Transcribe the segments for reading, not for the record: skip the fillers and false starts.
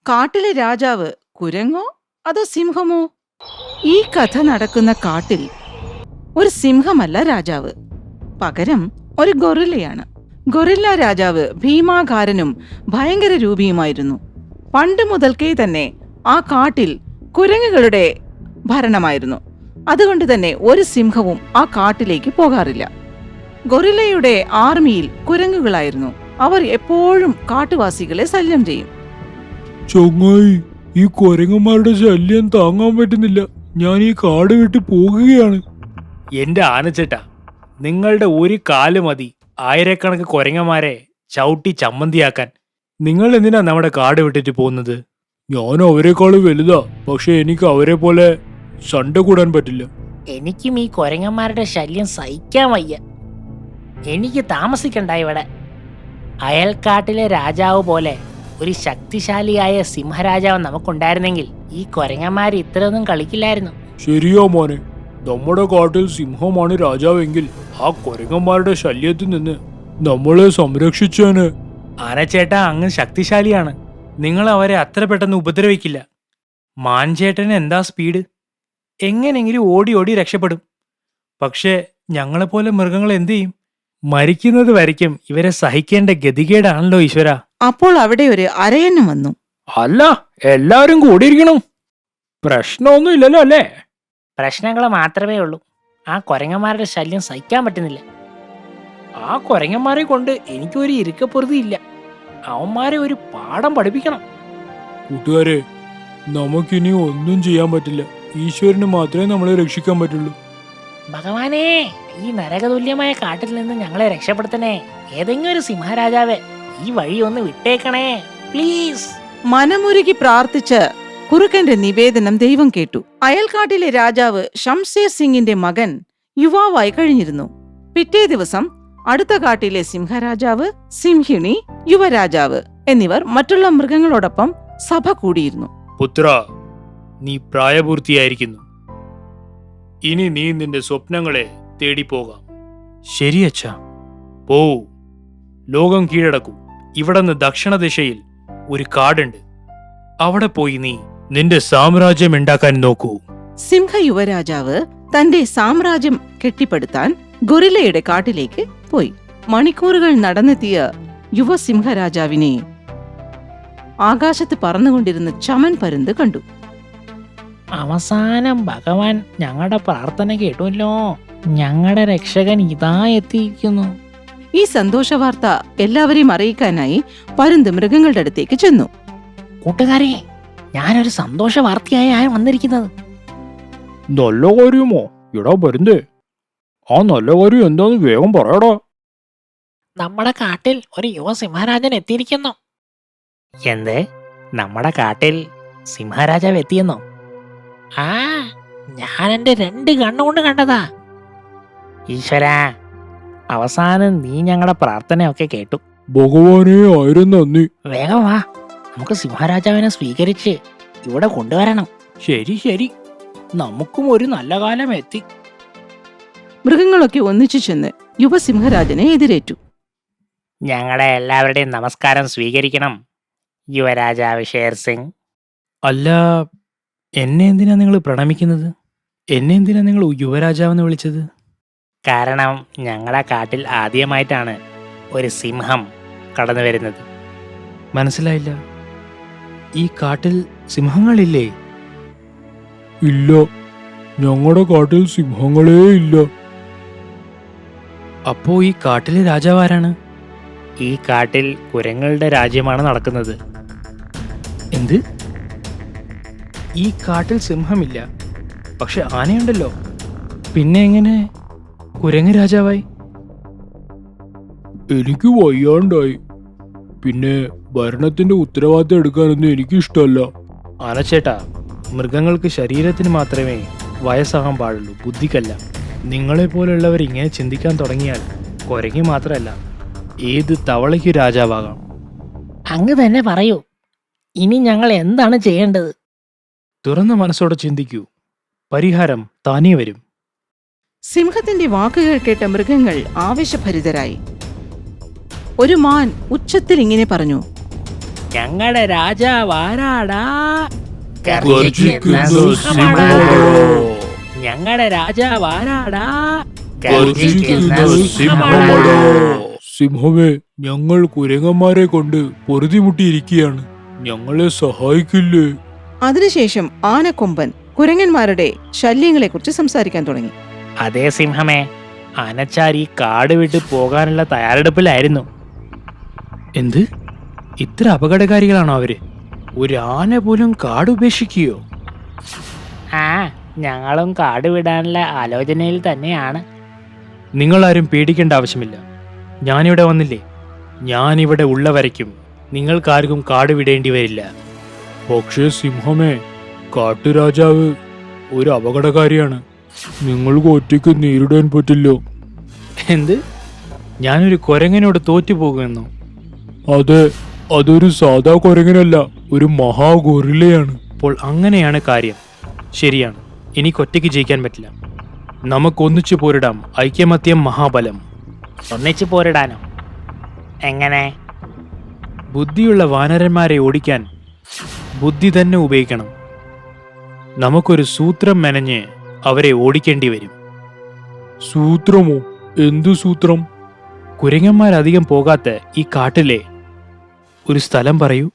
കാട്ടിലെ രാജാവ് കുരങ്ങോ അതോ സിംഹമോ? ഈ കഥ നടക്കുന്ന കാട്ടിൽ ഒരു സിംഹമല്ല രാജാവ്, പകരം ഒരു ഗൊറില്ലയാണ്. ഗൊറില്ല രാജാവ് ഭീമാകാരനും ഭയങ്കര രൂപിയുമായിരുന്നു. പണ്ട് മുതൽക്കേ തന്നെ ആ കാട്ടിൽ കുരങ്ങുകളുടെ ഭരണമായിരുന്നു. അതുകൊണ്ട് തന്നെ ഒരു സിംഹവും ആ കാട്ടിലേക്ക് പോകാറില്ല. ഗൊറില്ലയുടെ ആർമിയിൽ കുരങ്ങുകളായിരുന്നു. അവർ എപ്പോഴും കാട്ടുവാസികളെ ശല്യം ചെയ്യും. ചൊങ്ങായി, ഈ കുരങ്ങന്മാരുടെ ശല്യം താങ്ങാൻ പറ്റുന്നില്ല. ഞാൻ ഈ കാട് വിട്ട് പോകുകയാണ്. എന്റെ ആനച്ചേട്ടാ, നിങ്ങളുടെ ഒരു കാല് മതി ആയിരക്കണക്ക് കുരങ്ങന്മാരെ ചവിട്ടി ചമ്മന്തിയാക്കാൻ. നിങ്ങൾ എന്തിനാ നമ്മുടെ കാട് വിട്ടിട്ട് പോകുന്നത്? ഞാൻ അവരെക്കാളും വലുതാ, പക്ഷെ എനിക്ക് അവരെ പോലെ സണ്ട കൂടാൻ പറ്റില്ല. എനിക്കും ഈ കുരങ്ങന്മാരുടെ ശല്യം സഹിക്കാൻ വയ്യ. എനിക്ക് താമസിക്കണ്ട ഇവിടെ. അയൽക്കാട്ടിലെ രാജാവ് പോലെ ഒരു ശക്തിശാലിയായ സിംഹരാജാവ് നമുക്കുണ്ടായിരുന്നെങ്കിൽ ഈ കുരങ്ങന്മാർ ഇത്രയൊന്നും കളിക്കില്ലായിരുന്നു. ശരിയാ മോനെ, നമ്മുടെ കാട്ടിൽ സിംഹമാണ് രാജാവെങ്കിൽ ആ കുരങ്ങന്മാരുടെ ശല്യത്തിൽ നിന്ന് നമ്മളെ സംരക്ഷിച്ചാന്. ആനച്ചേട്ടാ അങ്ങ് ശക്തിശാലിയാണ്. നിങ്ങൾ അവരെ അത്ര പെട്ടെന്ന് ഉപദ്രവിക്കില്ല. മാൻചേട്ടന് എന്താ സ്പീഡ്! എങ്ങനെയെങ്കിലും ഓടി ഓടി രക്ഷപ്പെടും. പക്ഷേ ഞങ്ങളെപ്പോലെ മൃഗങ്ങൾ എന്തു ചെയ്യും? മരിക്കുന്നത് വരയ്ക്കും ഇവരെ സഹിക്കേണ്ട ഗതികേടാണല്ലോ ഈശ്വര. അപ്പോൾ അവിടെ ഒരു അരയനും വന്നു. അല്ല, എല്ലാവരും കൂടിയിരിക്കണം. പ്രശ്നമൊന്നും ഇല്ലല്ലോ അല്ലേ? പ്രശ്നങ്ങൾ മാത്രമേ ഉള്ളൂ. ആ കുരങ്ങന്മാരുടെ ശല്യം സഹിക്കാൻ പറ്റുന്നില്ല. ആ കുരങ്ങന്മാരെ കൊണ്ട് എനിക്കൊരു ഇരിക്കപ്പൊറുതിയില്ല. അവന്മാരെ ഒരു പാഠം പഠിപ്പിക്കണം. കൂട്ടുകാരെ, നമുക്കിനി ഒന്നും ചെയ്യാൻ പറ്റില്ല. ഈശ്വരന് മാത്രമേ നമ്മളെ രക്ഷിക്കാൻ പറ്റുള്ളൂ. ഭഗവാനേ, ഈ നരകതുല്യമായ കാട്ടിൽ നിന്ന് ഞങ്ങളെ രക്ഷപ്പെടുത്തണേ. ഏതെങ്കിലും ഒരു സിംഹരാജാവേ, ഈ വഴി ഒന്ന് വിട്ടേക്കണേ പ്ലീസ്. മനമുരുകി പ്രാർത്ഥിച്ച് കുറുക്കന്റെ നിവേദനം ദൈവം കേട്ടു. അയൽക്കാട്ടിലെ രാജാവ് ഷംഷേർ സിംഗിന്റെ മകൻ യുവാവായി കഴിഞ്ഞിരുന്നു. പിറ്റേ ദിവസം അടുത്ത കാട്ടിലെ സിംഹരാജാവ്, സിംഹിണി, യുവരാജാവ് എന്നിവർ മറ്റുള്ള മൃഗങ്ങളോടൊപ്പം സഭ കൂടിയിരുന്നു. പുത്ര, നീ പ്രായപൂർത്തിയായിരിക്കുന്നു. ഇനി നീ നിന്റെ സ്വപ്നങ്ങളെ തേടിപ്പോകാം. ശരിയച്ഛാ, പോവൂ. ലോകം കീഴടക്കൂ. ഇവിടുന്ന് ദക്ഷിണദിശയിൽ ഒരു കാടുണ്ട്. അവിടെ പോയി നീ നിന്റെ സാമ്രാജ്യം ഉണ്ടാക്കാൻ നോക്കൂ. സിംഹ യുവരാജാവ് തന്റെ സാമ്രാജ്യം കെട്ടിപ്പടുത്താൻ ഗൊറില്ലയുടെ കാട്ടിലേക്ക് പോയി. മണിക്കൂറുകൾ നടന്നെത്തിയ യുവസിംഹരാജാവിനെ ആകാശത്ത് പറന്നുകൊണ്ടിരുന്ന ചമൻ പരുന്ത് കണ്ടു. അവസാനം ഭഗവാൻ ഞങ്ങളുടെ പ്രാർത്ഥന കേട്ടുവല്ലോ. ഞങ്ങളുടെ രക്ഷകൻ ഇതാ എത്തിയിരിക്കുന്നു. ഈ സന്തോഷവാർത്ത എല്ലാവരെയും അറിയിക്കാനായി പരുന്ത് മൃഗങ്ങളുടെ അടുത്തേക്ക് ചെന്നു. കൂട്ടുകാരെ, ഞാനൊരു സന്തോഷ വാർത്തയായാണ് വന്നിരിക്കുന്നത്. നല്ല കാര്യമോ? ഇടാ പരുന്തേ, ആ നല്ല കാര്യം എന്താന്ന് വേഗം പറയടാ. നമ്മുടെ കാട്ടിൽ ഒരു യുവ സിംഹരാജൻ എത്തിയിരിക്കുന്നു. എന്ത്? നമ്മുടെ കാട്ടിൽ സിംഹരാജാവ് എത്തിയെന്നോ? ആ, ഞാൻ എന്റെ 2 കണ്ണുകൊണ്ട് കണ്ടതാ. ഈശ്വര, അവസാനം നീ ഞങ്ങളുടെ പ്രാർത്ഥനയൊക്കെ കേട്ടു. ഭഗവാനെ, 1000 നന്ദി. വേഗം വാ, നമുക്ക് സിംഹരാജാവിനെ സ്വീകരിച്ച് ഇവിടെ കൊണ്ടുവരണം. ശരി ശരി, നമുക്കും ഒരു നല്ല കാലം എത്തി. മൃഗങ്ങളൊക്കെ ഒന്നിച്ചു ചെന്ന് യുവസിംഹരാജനെ എതിരേറ്റു. ഞങ്ങളുടെ എല്ലാവരുടെയും നമസ്കാരം സ്വീകരിക്കണം, യുവരാജാവ് ഷേർ സിംഗ്. അല്ല, എന്നെ എന്തിനാ നിങ്ങൾ പ്രണമിക്കുന്നത്? എന്നെ എന്തിനാ നിങ്ങൾ യുവരാജാവെന്ന് വിളിച്ചത്? കാരണം ഞങ്ങളുടെ കാട്ടിൽ ആദ്യമായിട്ടാണ് ഒരു സിംഹം കടന്നു വരുന്നത്. മനസ്സിലായില്ല. ഈ കാട്ടിൽ സിംഹങ്ങളില്ലേ? ഇല്ല, ഞങ്ങളുടെ കാട്ടിൽ സിംഹങ്ങളേ ഇല്ല. അപ്പോ ഈ കാട്ടിലെ രാജാവ് ആരാണ്? ഈ കാട്ടിൽ കുരങ്ങളുടെ രാജ്യമാണ് നടക്കുന്നത്. എന്ത്? ഈ കാട്ടിൽ സിംഹമില്ല, പക്ഷെ ആനയുണ്ടല്ലോ. പിന്നെ എങ്ങനെ കുരങ്ങ് രാജാവായി? എനിക്ക് വയ്യാണ്ടായി. പിന്നെ ഭരണത്തിന്റെ ഉത്തരവാദിത്തം എടുക്കാനൊന്നും എനിക്ക് ഇഷ്ടമല്ല. ആനച്ചേട്ടാ, മൃഗങ്ങൾക്ക് ശരീരത്തിന് മാത്രമേ വയസ്സാകാൻ പാടുള്ളൂ, ബുദ്ധിക്കല്ല. നിങ്ങളെപ്പോലുള്ളവർ ഇങ്ങനെ ചിന്തിക്കാൻ തുടങ്ങിയാൽ കുരങ്ങി മാത്രമല്ല, ഏത് തവളയ്ക്ക് രാജാവാകാം. അങ്ങ് തന്നെ പറയൂ, ഇനി ഞങ്ങൾ എന്താണ് ചെയ്യേണ്ടത്? തുറന്ന മനസ്സോടെ ചിന്തിക്കൂ, പരിഹാരം താനേ വരും. സിംഹത്തിന്റെ വാക്കുകൾ കേട്ട മൃഗങ്ങൾ ആവേശഭരിതരായി. ഒരു മാൻ ഉച്ചത്തിൽ ഇങ്ങനെ പറഞ്ഞു. ഞങ്ങളുടെ രാജാവാരാടാ? ഗർജിക്കുന്ന സിംഹമാടാ. സിംഹമാടാ. ഞങ്ങളുടെ രാജാവാരാടാ? ഗർജിക്കുന്ന സിംഹമാടാ. സിംഹമേ, ഞങ്ങൾ കുരങ്ങന്മാരെ കൊണ്ട് പൊറുതിമുട്ടിയിരിക്കുകയാണ്. ഞങ്ങളെ സഹായിക്കില്ലേ? അതിനുശേഷം ആനക്കൊമ്പൻ കുരങ്ങന്മാരുടെ ശല്യങ്ങളെക്കുറിച്ച് സംസാരിക്കാൻ തുടങ്ങി. അതേ സിംഹമേ, ആനച്ചാർ ഈ കാട് വിട്ട് പോകാനുള്ള തയ്യാറെടുപ്പിലായിരുന്നു. എന്ത്? ഇത്ര അപകടകാരികളാണോ അവര്? ഒരു ആന പോലും കാട് ഉപേക്ഷിക്കുകയോ? ആ, ഞങ്ങളും കാട് വിടാനുള്ള ആലോചനയിൽ തന്നെയാണ്. നിങ്ങളാരും പേടിക്കേണ്ട ആവശ്യമില്ല. ഞാനിവിടെ വന്നില്ലേ? ഞാനിവിടെ ഉള്ള വരയ്ക്കും നിങ്ങൾക്കാർക്കും കാട് വിടേണ്ടി വരില്ല. പക്ഷേ സിംഹമേ, കാട്ടുരാജാവ് ഒരു അപകടകാരിയാണ്. നിങ്ങൾക്ക് ഒറ്റയ്ക്ക് നേരിടാൻ പറ്റില്ല. എന്ത്? ഞാനൊരു കുരങ്ങനോട് തോറ്റുപോകുമെന്നോ? അതെ, അതൊരു സാധാ കുരങ്ങനല്ല, ഒരു മഹാഗൊറില്ലയാണ്. അപ്പോൾ അങ്ങനെയാണ് കാര്യം. ശരിയാണ്, എനിക്കൊറ്റയ്ക്ക് ജയിക്കാൻ പറ്റില്ല. നമുക്കൊന്നിച്ചു പോരിടാം. ഐക്യമത്യം മഹാബലം. ഒന്നിച്ചു പോരിടാനോ? എങ്ങനെ? ബുദ്ധിയുള്ള വാനരന്മാരെ ഓടിക്കാൻ ബുദ്ധി തന്നെ ഉപയോഗിക്കണം. നമുക്കൊരു സൂത്രം മെനഞ്ഞ് അവരെ ഓടിക്കേണ്ടി വരും. സൂത്രമോ? എന്തു സൂത്രം? കുരങ്ങന്മാരധികം പോകാത്ത ഈ കാട്ടിലെ ഒരു സ്ഥലം പറയൂ.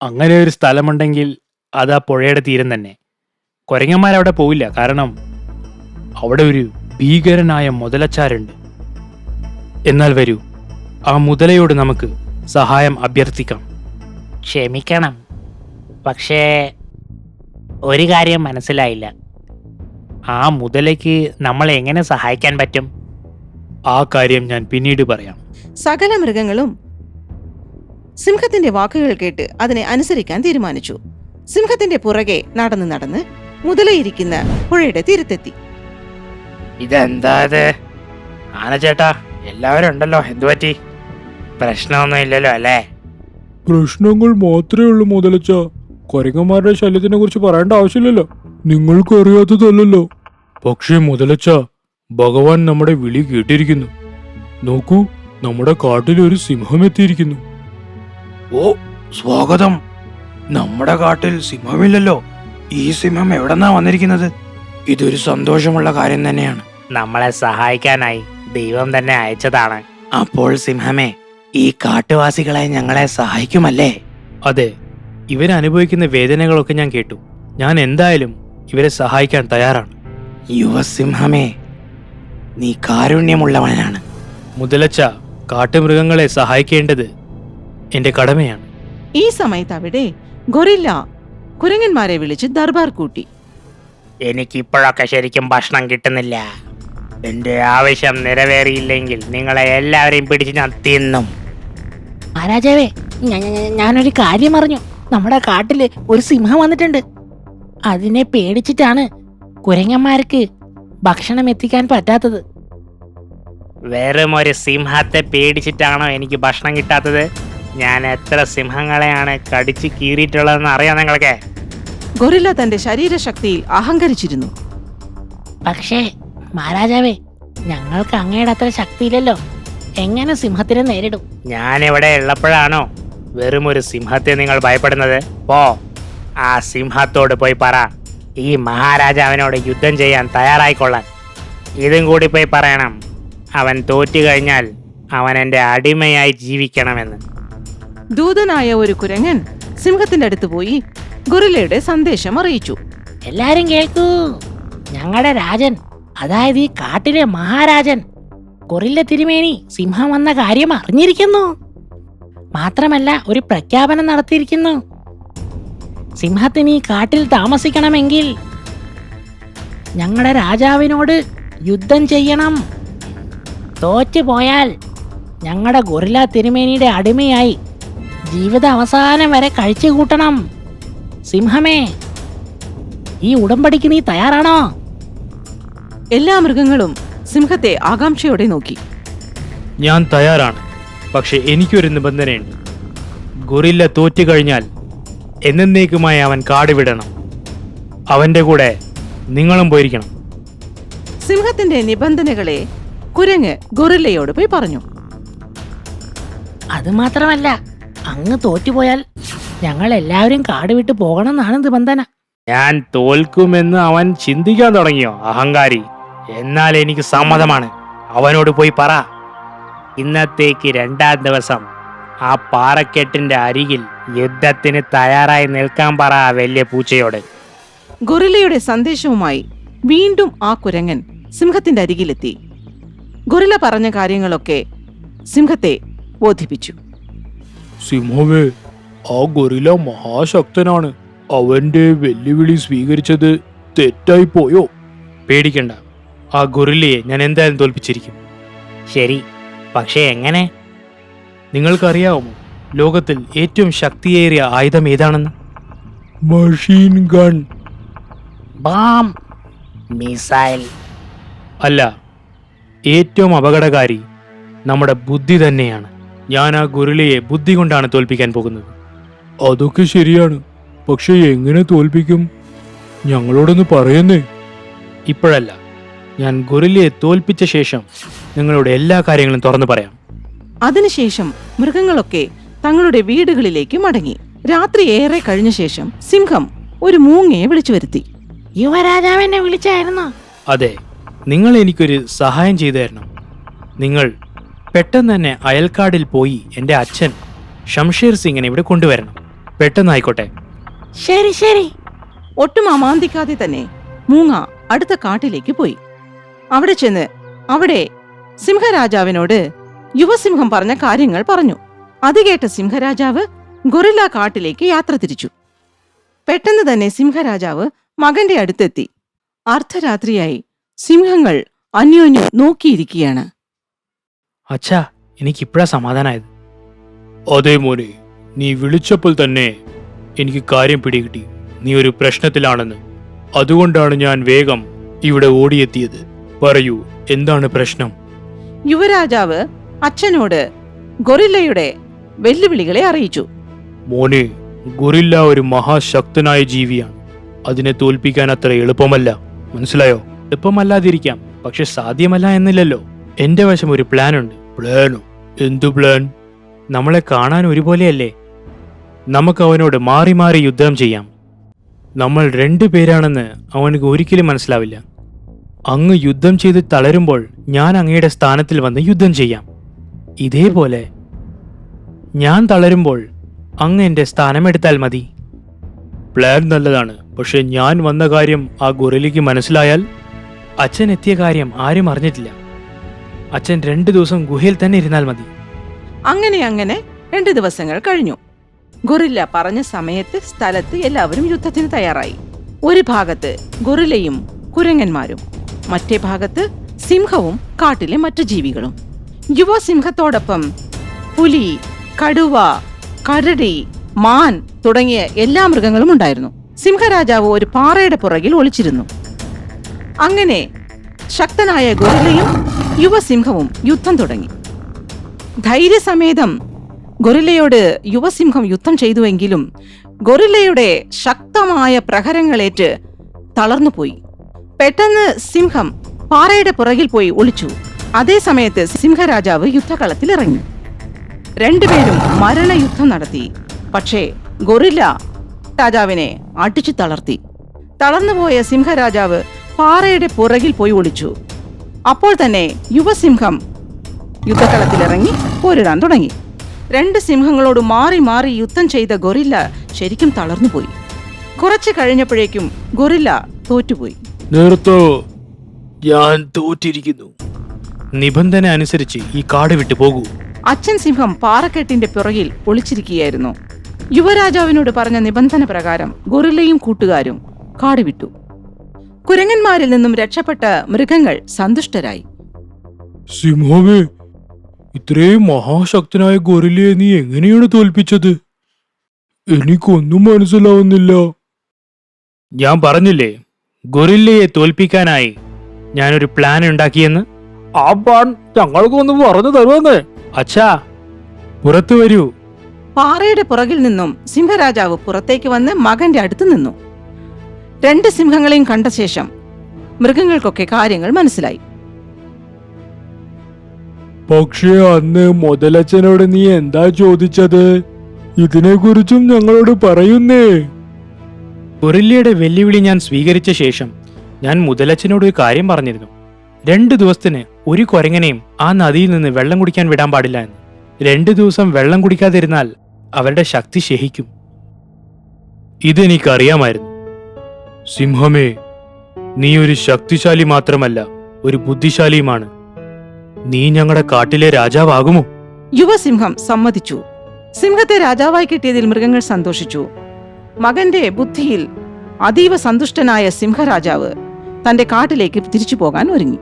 അങ്ങനെ ഒരു സ്ഥലമുണ്ടെങ്കിൽ അത് ആ പുഴയുടെ തീരം തന്നെ. കുരങ്ങന്മാരവിടെ പോവില്ല, കാരണം അവിടെ ഒരു ഭീകരനായ മുതലച്ചാരുണ്ട്. എന്നാൽ വരൂ, ആ മുതലയോട് നമുക്ക് സഹായം അഭ്യർത്ഥിക്കാം. ക്ഷമിക്കണം, പക്ഷേ ഒരു കാര്യം മനസ്സിലായില്ല. ആ മുതലയ്ക്ക് നമ്മളെ എങ്ങനെ സഹായിക്കാൻ പറ്റും? ആ കാര്യം ഞാൻ പിന്നീട് പറയാം. സകല മൃഗങ്ങളും സിംഹത്തിന്റെ വാക്കുകൾ കേട്ട് അതിനെ അനുസരിക്കാൻ തീരുമാനിച്ചു. സിംഹത്തിന്റെ പുറകെ നടന്ന് നടന്ന് മുതലയിരിക്കുന്ന പുഴയുടെ തീരത്തെത്തി. ഇതെന്താ ഇത്? ആനച്ചേട്ടാ, എല്ലാവരും ഉണ്ടല്ലോ, എന്തുപറ്റി? പ്രശ്നമൊന്നും ഇല്ലല്ലോ അല്ലേ? പ്രശ്നങ്ങൾ മാത്രമേ ഉള്ളൂ മുതലച്ച. കുരങ്ങന്മാരുടെ ശല്യത്തിനെ കുറിച്ച് പറയേണ്ട ആവശ്യമില്ലല്ലോ. നിങ്ങൾക്ക് അറിയാത്തതല്ലോ. പക്ഷേ മുതലച്ച, ഭഗവാൻ നമ്മുടെ വിളി കേട്ടിരിക്കുന്നു. നോക്കൂ, നമ്മുടെ കാട്ടിൽ ഒരു സിംഹം എത്തിയിരിക്കുന്നു. ഓ, സ്വാഗതം. നമ്മുടെ കാട്ടിൽ സിംഹമില്ലല്ലോ. ഈ സിംഹം എവിടെന്നാ വന്നിരിക്കുന്നത്? ഇതൊരു സന്തോഷമുള്ള കാര്യം തന്നെയാണ്. നമ്മളെ സഹായിക്കാനായി ദൈവം തന്നെ അയച്ചതാണ്. അപ്പോൾ സിംഹമേ, ഈ കാട്ടുവാസികളെ ഞങ്ങളെ സഹായിക്കുമല്ലേ? അതെ, ഇവരനുഭവിക്കുന്ന വേദനകളൊക്കെ ഞാൻ കേട്ടു. ഞാൻ എന്തായാലും ഇവരെ സഹായിക്കാൻ തയ്യാറാണ്. യുവസിംഹമേ, നീ കാരുണ്യമുള്ളവനാണ്. മുതലച്ച, കാട്ടുമൃഗങ്ങളെ സഹായിക്കേണ്ടത് എന്റെ കടമയാണ്. ഈ സമയത്ത് അവിടെ ഗൊറില്ല കുരങ്ങന്മാരെ വിളിച്ച് ദർബാർ കൂട്ടി. എനിക്കിപ്പോഴൊക്കെ ശരിക്കും ഭക്ഷണം കിട്ടുന്നില്ല. എന്റെ ആവശ്യം നിറവേറിയില്ലെങ്കിൽ നിങ്ങളെ എല്ലാവരെയും പിടിച്ച് ഞാൻ തിന്നും. മഹാരാജാവേ, ഞാനൊരു കാര്യം അറിഞ്ഞു. നമ്മുടെ കാട്ടില് ഒരു സിംഹം വന്നിട്ടുണ്ട്. അതിനെ പേടിച്ചിട്ടാണ് കുരങ്ങന്മാർക്ക് ഭക്ഷണം എത്തിക്കാൻ പറ്റാത്തത്. വെറും ഒരു സിംഹത്തെ പേടിച്ചിട്ടാണോ എനിക്ക് ഭക്ഷണം കിട്ടാത്തത്? ഞാൻ എത്ര സിംഹങ്ങളെയാണ് കടിച്ച് കീറിയിട്ടുള്ളതെന്ന് അറിയാം നിങ്ങൾക്ക്. ഗൊറില്ല തന്റെ ശരീരശക്തിയിൽ അഹങ്കരിച്ചിരുന്നു. പക്ഷേ മഹാരാജാവേ, ഞങ്ങൾക്ക് അങ്ങയുടെ അത്ര ശക്തിയില്ലല്ലോ. എങ്ങനെ സിംഹത്തിനെ നേരിടും? ഞാൻ ഇവിടെ ഉള്ളപ്പോഴാണോ വെറും ഒരു സിംഹത്തെ നിങ്ങൾ ഭയപ്പെടുന്നത്? പോ, ആ സിംഹത്തോട് പോയി പറ ഈ മഹാരാജാവിനോട് യുദ്ധം ചെയ്യാൻ തയ്യാറായിക്കൊള്ളാൻ. ഇതും കൂടി പോയി പറയണം, അവൻ തോറ്റു കഴിഞ്ഞാൽ അവൻ എൻ്റെ അടിമയായി ജീവിക്കണമെന്ന്. ദൂതനായ ഒരു കുരങ്ങൻ സിംഹത്തിന്റെ അടുത്ത് പോയി ഗൊറില്ലയുടെ സന്ദേശം അറിയിച്ചു. എല്ലാരും കേൾക്കൂ, ഞങ്ങളുടെ രാജൻ, അതായത് ഈ കാട്ടിലെ മഹാരാജൻ ഗൊറില്ല തിരുമേനി സിംഹം വന്ന കാര്യം അറിഞ്ഞിരിക്കുന്നു. മാത്രമല്ല ഒരു പ്രഖ്യാപനം നടത്തിയിരിക്കുന്നു. സിംഹത്തിന് ഈ കാട്ടിൽ താമസിക്കണമെങ്കിൽ ഞങ്ങളുടെ രാജാവിനോട് യുദ്ധം ചെയ്യണം. തോറ്റു പോയാൽ ഞങ്ങളുടെ ഗൊറില്ല തിരുമേനിയുടെ അടിമയായി ജീവിത അവസാനം വരെ കഴിച്ചു കൂട്ടണം. സിംഹമേ, ഈ ഉടമ്പടിക്ക് നീ തയ്യാറാണോ? എല്ലാ മൃഗങ്ങളും സിംഹത്തെ ആകാംക്ഷയോടെ നോക്കി. ഞാൻ തയ്യാറാണ്, പക്ഷെ എനിക്കൊരു നിബന്ധനയുണ്ട്. ഗൊറില്ല തോറ്റു കഴിഞ്ഞാൽ എന്നേക്കുമായി അവൻ കാട് വിടണം. അവന്റെ കൂടെ നിങ്ങളും പോയിരിക്കണം. സിംഹത്തിന്റെ നിബന്ധനകളെ കുരങ്ങ് ഗൊറില്ലയോട് പോയി പറഞ്ഞു. അത് മാത്രമല്ല, അങ്ങ് തോറ്റുപോയാൽ ഞങ്ങൾ എല്ലാവരും കാട് വിട്ട് പോകണമെന്നാണ് നിബന്ധന. ഞാൻ തോൽക്കുമെന്ന് അവൻ ചിന്തിക്കാൻ തുടങ്ങിയോ അഹങ്കാരി? എന്നാൽ എനിക്ക് സമ്മതമാണ്. അവനോട് പോയി പറ, ഇന്നത്തേക്ക് 2-ാം ദിവസം ആ പാറക്കെട്ടിന്റെ അരികിൽ യുദ്ധത്തിന് തയ്യാറായി നിൽക്കാൻ പറ ആ വലിയ പൂച്ചയോട്. ഗൊറില്ലയുടെ സന്ദേശവുമായി വീണ്ടും ആ കുരങ്ങൻ സിംഹത്തിന്റെ അരികിലെത്തി. ഗൊറില്ല പറഞ്ഞ കാര്യങ്ങളൊക്കെ സിംഹത്തെ ബോധിപ്പിച്ചു. സിംഹമേ, ആ ഗൊറില്ല മഹാശക്തനാണ്. അവന്റെ വെല്ലുവിളി സ്വീകരിച്ചത് തെറ്റായി പോയോ? പേടിക്കണ്ട, ആ ഗൊറില്ലയെ ഞാൻ എന്തായാലും തോൽപ്പിച്ചിരിക്കും. ശരി, പക്ഷേ എങ്ങനെ? നിങ്ങൾക്കറിയാവുമോ ലോകത്തിൽ ഏറ്റവും ശക്തിയേറിയ ആയുധം ഏതാണെന്ന്? Machine gun. Balm, missile. അല്ല, ഏറ്റവും അപകടകാരി നമ്മുടെ ബുദ്ധി തന്നെയാണ്. ഞാൻ ആ ഗൊറില്ലയെ ബുദ്ധി കൊണ്ടാണ് തോൽപ്പിക്കാൻ പോകുന്നത്. അതൊക്കെ ശരിയാണ്, പക്ഷെ എങ്ങനെ തോൽപ്പിക്കും? ഞങ്ങളോടൊന്ന് പറയുന്നേ. ഇപ്പോഴല്ല, ഞാൻ ഗൊറില്ലയെ തോൽപ്പിച്ച ശേഷം നിങ്ങളോട് എല്ലാ കാര്യങ്ങളും തുറന്നു പറയാം. അതിനുശേഷം മൃഗങ്ങളൊക്കെ തങ്ങളുടെ വീടുകളിലേക്ക് മടങ്ങി. രാത്രി ഏറെ കഴിഞ്ഞ ശേഷം സിംഹം ഒരു മൂങ്ങയെ വിളിച്ചു വരുത്തി. യുവരാജാവിനെ വിളിച്ചായിരുന്നോ? അതെ, നിങ്ങൾ എനിക്കൊരു സഹായം ചെയ്തു തരണം. നിങ്ങൾ പെട്ടെന്ന് തന്നെ അയൽക്കാടിൽ പോയി എൻ്റെ അച്ഛൻ ഷംഷേർ സിംഗിനെ ഇവിടെ കൊണ്ടുവരണം. പെട്ടെന്നായിക്കോട്ടെ. ശരി ശരി. ഒട്ടും അമാന്തിക്കാതെ തന്നെ മൂങ്ങ അടുത്ത കാട്ടിലേക്ക് പോയി. അവിടെ ചെന്ന് അവിടെ സിംഹരാജാവിനോട് യുവസിംഹം പറഞ്ഞ കാര്യങ്ങൾ പറഞ്ഞു. അത് കേട്ട സിംഹരാജാവ് ഗൊറില്ല കാട്ടിലേക്ക് യാത്ര തിരിച്ചു. പെട്ടെന്ന് തന്നെ സിംഹരാജാവ് മകന്റെ അടുത്തെത്തി. അർദ്ധരാത്രിയായി. സിംഹങ്ങൾ അന്യോന്യം നോക്കിയിരിക്കുകയാണ്. അച്ഛാ, എനിക്കിപ്പോഴാ സമാധാനമായത്. അതേ മോനെ, നീ വിളിച്ചപ്പോൾ തന്നെ എനിക്ക് കാര്യം പിടികിട്ടി. നീ ഒരു പ്രശ്നത്തിലാണെന്ന്. അതുകൊണ്ടാണ് ഞാൻ വേഗം ഇവിടെ ഓടിയെത്തിയത്. പറയൂ, എന്താണ് പ്രശ്നം? യുവരാജാവ് അച്ഛനോട് ഗൊറില്ലയുടെ വെല്ലുവിളികളെ അറിയിച്ചു. മോനെ, ഗൊറില്ല ഒരു മഹാശക്തനായ ജീവിയാണ്. അതിനെ തോൽപ്പിക്കാൻ അത്ര എളുപ്പമല്ല, മനസ്സിലായോ? എളുപ്പമല്ലാതിരിക്കാം, പക്ഷെ സാധ്യമല്ല എന്നില്ലല്ലോ. എന്റെ വശം ഒരു പ്ലാൻ ഉണ്ട്. പ്ലാനോ? എന്തു പ്ലാൻ? നമ്മളെ കാണാൻ ഒരുപോലെയല്ലേ? നമുക്ക് അവനോട് മാറി മാറി യുദ്ധം ചെയ്യാം. നമ്മൾ 2 പേരാണെന്ന് അവനക്ക് ഒരിക്കലും മനസ്സിലാവില്ല. അങ്ങ് യുദ്ധം ചെയ്ത് തളരുമ്പോൾ ഞാൻ അങ്ങയുടെ സ്ഥാനത്തിൽ വന്ന് യുദ്ധം ചെയ്യാം. ഇതേപോലെ ഞാൻ തളരുമ്പോൾ അങ്ങ് എന്റെ സ്ഥാനം എടുത്താൽ മതി. പ്ലാൻ നല്ലതാണ്, പക്ഷെ ഞാൻ വന്ന കാര്യം ആ ഗൊറില്ലയ്ക്ക് മനസ്സിലായാൽ? അച്ഛൻ എത്തിയ കാര്യം ആരും അറിഞ്ഞിട്ടില്ല. അച്ഛൻ 2 ദിവസം ഗുഹയിൽ തന്നെ ഇരുന്നാൽ മതി. അങ്ങനെ 2 ദിവസങ്ങൾ കഴിഞ്ഞു. ഗൊറില്ല പറഞ്ഞ സമയത്ത് സ്ഥലത്ത് എല്ലാവരും യുദ്ധത്തിന് തയ്യാറായി. ഒരു ഭാഗത്ത് ഗൊറില്ലയും കുരങ്ങന്മാരും, മറ്റേ ഭാഗത്ത് സിംഹവും കാട്ടിലെ മറ്റു ജീവികളും. യുവസിംഹത്തോടൊപ്പം പുലി, കടുവ, കരടി, മാൻ തുടങ്ങിയ എല്ലാ മൃഗങ്ങളും ഉണ്ടായിരുന്നു. സിംഹരാജാവ് ഒരു പാറയുടെ പുറകിൽ ഒളിച്ചിരുന്നു. അങ്ങനെ ശക്തനായ ഗൊറില്ലയും യുവസിംഹവും യുദ്ധം തുടങ്ങി. ധൈര്യസമേതം ഗൊറില്ലയോട് യുവസിംഹം യുദ്ധം ചെയ്തുവെങ്കിലും ഗൊറില്ലയുടെ ശക്തമായ പ്രഹരങ്ങളേറ്റ് തളർന്നുപോയി. പെട്ടെന്ന് സിംഹം പാറയുടെ പുറകിൽ പോയി ഒളിച്ചു. അതേ സമയത്ത് സിംഹരാജാവ് യുദ്ധകളത്തിലിറങ്ങി. 2 പേരും മരണയുദ്ധം നടത്തി. പക്ഷേ ഗൊറില്ല രാജാവിനെ അടിച്ചു തളർത്തി. തളർന്നുപോയ സിംഹരാജാവ് പാറയുടെ പുറകിൽ പോയി ഒളിച്ചു. അപ്പോൾ തന്നെ യുവസിംഹം യുദ്ധകളത്തിലിറങ്ങി പോരിടാൻ തുടങ്ങി. 2 സിംഹങ്ങളോട് മാറി മാറി യുദ്ധം ചെയ്ത ഗൊറില്ല ശരിക്കും തളർന്നുപോയി. കുറച്ചു കഴിഞ്ഞപ്പോഴേക്കും ഗൊറില്ല തോറ്റുപോയി. നിർത്തോ, ഞാൻ തോറ്റിരിക്കുന്നു. നിബന്ധന അനുസരിച്ച് ഈ കാട് വിട്ടു പോകൂ. അച്ഛൻ സിംഹം പാറക്കെട്ടിന്റെ പിറകിൽ ഒളിച്ചിരിക്കുകയായിരുന്നു. യുവരാജാവിനോട് പറഞ്ഞ നിബന്ധന പ്രകാരം ഗൊറില്ലയും കൂട്ടുകാരും കാട് വിട്ടു. കുരങ്ങന്മാരിൽ നിന്നും രക്ഷപ്പെട്ട മൃഗങ്ങൾ സന്തുഷ്ടരായി. സിംഹമേ, ഇത്രയും മഹാശക്തനായ ഗൊറില്ലയെ നീ എങ്ങനെയാണ് തോൽപ്പിച്ചത്? എനിക്കൊന്നും മനസ്സിലാവുന്നില്ല. ഞാൻ പറഞ്ഞില്ലേ, ഗൊറില്ലയെ തോൽപ്പിക്കാനായി ഞാനൊരു പ്ലാൻ ഉണ്ടാക്കിയെന്ന്. ആ പ്ലാൻ ഞങ്ങൾക്കൊന്നും പറഞ്ഞു തരുമെന്ന്. അച്ഛാ, പുറത്തു വരൂ. പാറയുടെ പുറകിൽ നിന്നും സിംഹരാജാവ് പുറത്തേക്ക് വന്ന് മകന്റെ അടുത്ത് നിന്നു. 2 സിംഹങ്ങളെയും കണ്ട ശേഷം മൃഗങ്ങൾക്കൊക്കെ കാര്യങ്ങൾ മനസ്സിലായി. പക്ഷേ അന്ന് മുതലച്ചനോട് നീ എന്താ ചോദിച്ചത്? ഇതിനെക്കുറിച്ചും ഞങ്ങളോട് പറയുന്നേ. ഗൊറില്ലയുടെ വെല്ലുവിളി ഞാൻ സ്വീകരിച്ച ശേഷം ഞാൻ മുതലച്ചനോട് ഒരു കാര്യം പറഞ്ഞിരുന്നു. 2 ദിവസത്തിന് ഒരു കുരങ്ങനെയും ആ നദിയിൽ നിന്ന് വെള്ളം കുടിക്കാൻ വിടാൻ പാടില്ല എന്ന്. 2 ദിവസം വെള്ളം കുടിക്കാതിരുന്നാൽ അവരുടെ ശക്തി ക്ഷയിക്കും. ഇതെനിക്കറിയാമായിരുന്നു. സിംഹമേ, നീ ഒരു ശക്തിശാലി മാത്രമല്ല, ഒരു ബുദ്ധിശാലിയുമാണ്. നീ ഞങ്ങളുടെ കാട്ടിലെ രാജാവാകുമോ? യുവസിംഹം സമ്മതിച്ചു. സിംഹത്തെ രാജാവായി കിട്ടിയതിൽ മൃഗങ്ങൾ സന്തോഷിച്ചു. മകന്റെ ബുദ്ധിയിൽ അതീവ സന്തുഷ്ടനായ സിംഹരാജാവ് തന്റെ കാട്ടിലേക്ക് തിരിച്ചു പോകാൻ ഒരുങ്ങി.